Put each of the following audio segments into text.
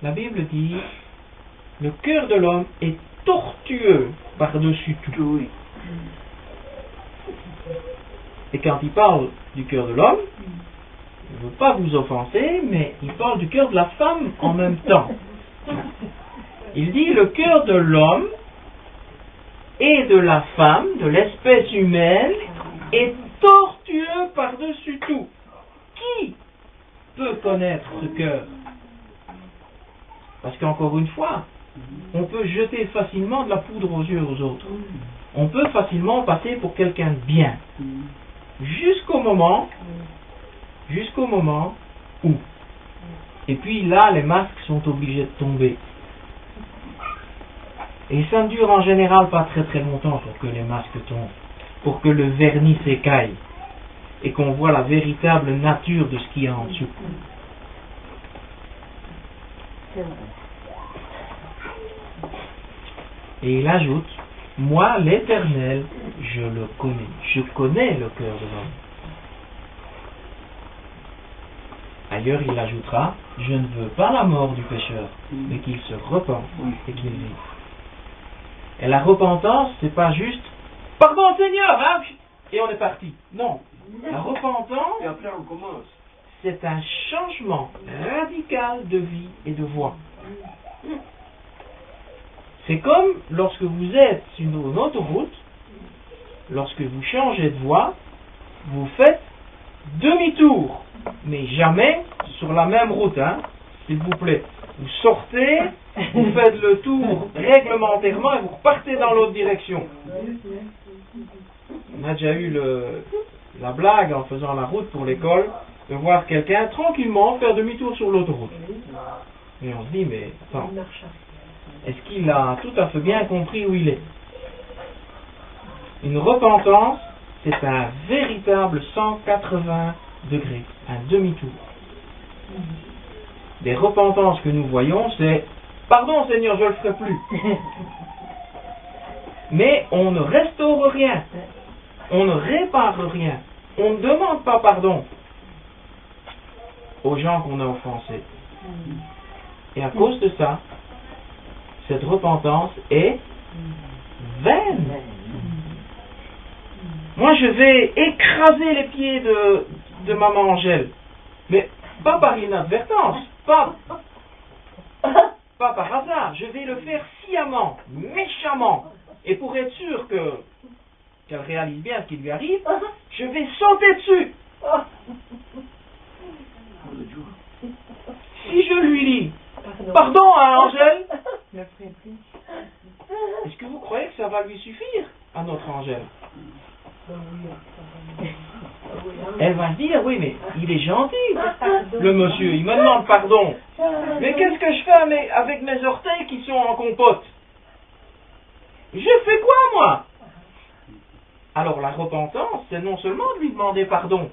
La Bible dit, le cœur de l'homme est tortueux par-dessus tout. Et quand il parle du cœur de l'homme, il ne veut pas vous offenser, mais il parle du cœur de la femme en même temps. Il dit, le cœur de l'homme et de la femme, de l'espèce humaine, est tortueux par-dessus tout. Qui peut connaître ce cœur? Parce qu'encore une fois, on peut jeter facilement de la poudre aux yeux aux autres. On peut facilement passer pour quelqu'un de bien. Jusqu'au moment où. Et puis là, les masques sont obligés de tomber. Et ça ne dure en général pas très très longtemps pour que les masques tombent, pour que le vernis s'écaille et qu'on voit la véritable nature de ce qu'il y a en dessous. Et il ajoute, moi l'Éternel, je le connais. Je connais le cœur de l'homme. Ailleurs il ajoutera, je ne veux pas la mort du pécheur, mais qu'il se repente et qu'il vive. Et la repentance, c'est pas juste pardon Seigneur, hein, et on est parti. Non. La repentance, Et après on commence. c'est un changement radical de vie et de voie. C'est comme lorsque vous êtes sur une autoroute, lorsque vous changez de voie, vous faites demi-tour, mais jamais sur la même route, hein, s'il vous plaît. Vous sortez, vous faites le tour réglementairement et vous repartez dans l'autre direction. On a déjà eu la blague en faisant la route pour l'école de voir quelqu'un tranquillement faire demi-tour sur l'autoroute. Et on se dit, mais attends, est-ce qu'il a tout à fait bien compris où il est? Une repentance, c'est un véritable 180 degrés, un demi-tour. Des repentances que nous voyons, c'est « Pardon Seigneur, je ne le ferai plus ». Mais on ne restaure rien, on ne répare rien, on ne demande pas pardon aux gens qu'on a offensés. Et à cause de ça, cette repentance est vaine. Moi, je vais écraser les pieds de maman Angèle, mais pas par inadvertance, pas par hasard. Je vais le faire sciemment, méchamment, et pour être sûr qu'elle réalise bien ce qui lui arrive, je vais sauter dessus. Si je lui dis pardon à Angèle, est-ce que vous croyez que ça va lui suffire à notre Angèle? Elle va se dire, oui, mais il est gentil, le monsieur, il me demande pardon. Mais qu'est-ce que je fais avec mes orteils qui sont en compote? Je fais quoi, moi? Alors la repentance, c'est non seulement de lui demander pardon,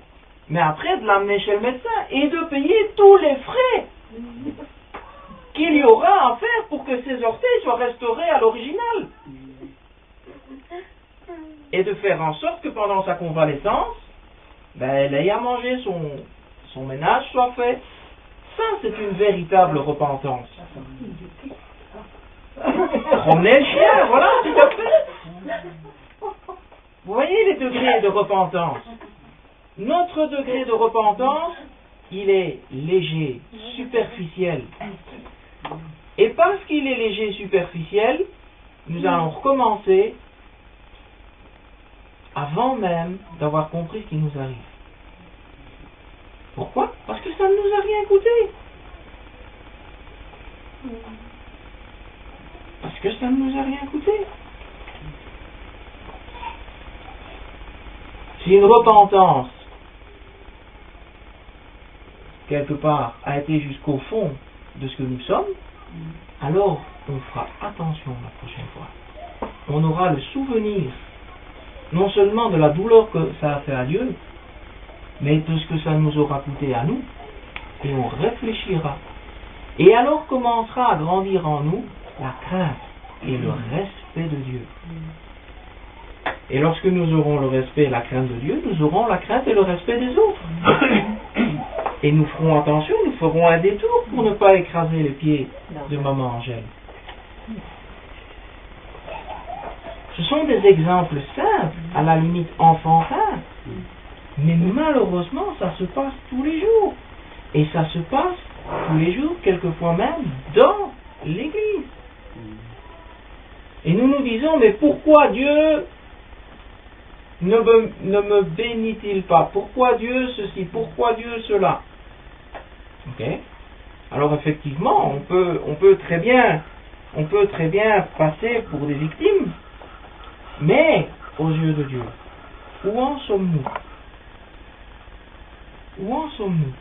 mais après de l'amener chez le médecin et de payer tous les frais qu'il y aura à faire pour que ses orteils soient restaurés à l'original. Et de faire en sorte que pendant sa convalescence, elle ait à manger, son ménage soit fait. Ça, c'est une véritable repentance. Promener le chien, voilà, tout à fait. Vous voyez les degrés de repentance. Notre degré de repentance, il est léger, superficiel. Et parce qu'il est léger, superficiel, nous allons recommencer avant même d'avoir compris ce qui nous arrive. Pourquoi? Parce que ça ne nous a rien coûté. Parce que ça ne nous a rien coûté. Si une repentance, quelque part, a été jusqu'au fond de ce que nous sommes, alors on fera attention la prochaine fois. On aura le souvenir non seulement de la douleur que ça a fait à Dieu, mais de ce que ça nous aura coûté à nous, et on réfléchira. Et alors commencera à grandir en nous la crainte et le respect de Dieu. Et lorsque nous aurons le respect et la crainte de Dieu, nous aurons la crainte et le respect des autres. Et nous ferons attention, nous ferons un détour pour ne pas écraser les pieds de maman Angèle. Ce sont des exemples simples, à la limite enfantins, mais malheureusement ça se passe tous les jours. Et ça se passe tous les jours, quelquefois même dans l'église. Et nous nous disons, mais pourquoi Dieu ne me bénit-il pas? Pourquoi Dieu ceci? Pourquoi Dieu cela? Ok? Alors effectivement, on peut très bien passer pour des victimes, mais aux yeux de Dieu, où en sommes-nous? Où en sommes-nous?